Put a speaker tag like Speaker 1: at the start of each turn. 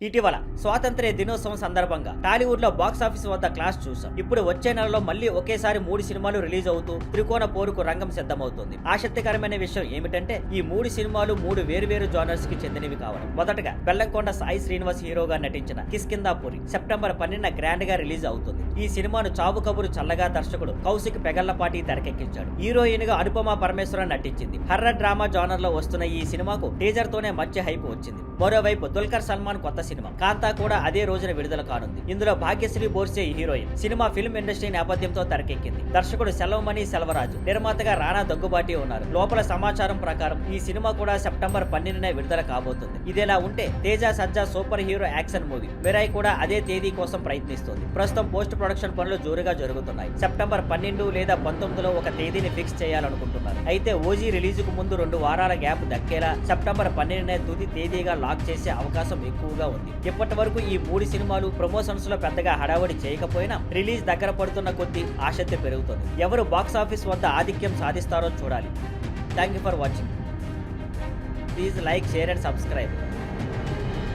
Speaker 1: ఇటీవల స్వాతంత్ర్య దినోత్సవం సందర్భంగా టాలీవుడ్ లో బాక్సాఫీస్ వద్ద క్లాష్ చూసాం. ఇప్పుడు వచ్చే నెలలో మళ్ళీ ఒకేసారి 3 సినిమాలు రిలీజ్ అవుతూ త్రికోణ పోరుకు రంగం సిద్ధమవుతుంది. ఆసక్తికరమైన విషయం ఏమిటంటే ఈ 3 సినిమాలు 3 వేరువేరు జానర్స్ కి చెందినవి కావడం. మొదటగా బెల్లంకొండ సాయి శ్రీనివాస్ హీరోగా నటించిన కిష్కింధాపురి సెప్టెంబర్ 12న గ్రాండ్ గా రిలీజ్ అవుతుంది. ఈ సినిమాను చావు కబురు చల్లగా దర్శకుడు కౌశిక్ పెగల్లపాటి తెరకెక్కించాడు. హీరోయిన్ గా అనుపమ పరమేశ్వరన్ నటించింది. హర్రర్ డ్రామా జానర్ లో వస్తున్న ఈ సినిమాకు టీజర్ తోనే మంచి హైప్ వచ్చింది. మరోవైపు దుల్కర్ సల్మాన్ కొత్త సినిమా కాంతా కూడా అదే రోజున విడుదల కానుంది. ఇందులో Bhagyashri Borse heroine. Cinema film industry నేపథ్యంతో తెరకెక్కింది. దర్శకుడు సెలవుమణి సెల్వరాజు, నిర్మాతగా రానా దగ్గుబాటి ఉన్నారు. లోపల సమాచారం ప్రకారం ఈ సినిమా కూడా సెప్టెంబర్ 12నే విడుదల కాబోతుంది. ఇదేలా ఉంటే Teja Sajja super hero action movie Mirai కూడా అదే తేదీ కోసం ప్రయత్నిస్తుంది. ప్రస్తుతం పోస్ట్ ప్రొడక్షన్ పనులు జోరుగా జరుగుతున్నాయి. సెప్టెంబర్ 12 లేదా 19లో ఒక తేదీని ఫిక్స్ చేయాలనుకుంటున్నారు. అయితే ఓజీ రిలీజ్ కు ముందు 2 వారాల గ్యాప్ దక్కేలా సెప్టెంబర్ 12నే తుది తేదీగా లాక్ చేసే అవకాశం ఎక్కువగా ఉంది. ఇప్పటి వరకు ఈ 3 సినిమాలు ప్రమోషన్స్ లో పెద్దగా హడావడి చేయకపోయినా రిలీజ్ దగ్గర పడుతున్న కొద్దీ ఆసక్తి పెరుగుతుంది. ఎవరు బాక్స్ ఆఫీస్ వద్ద ఆధిక్యం సాధిస్తారో చూడాలి. Thank you for watching. Please like, share and subscribe.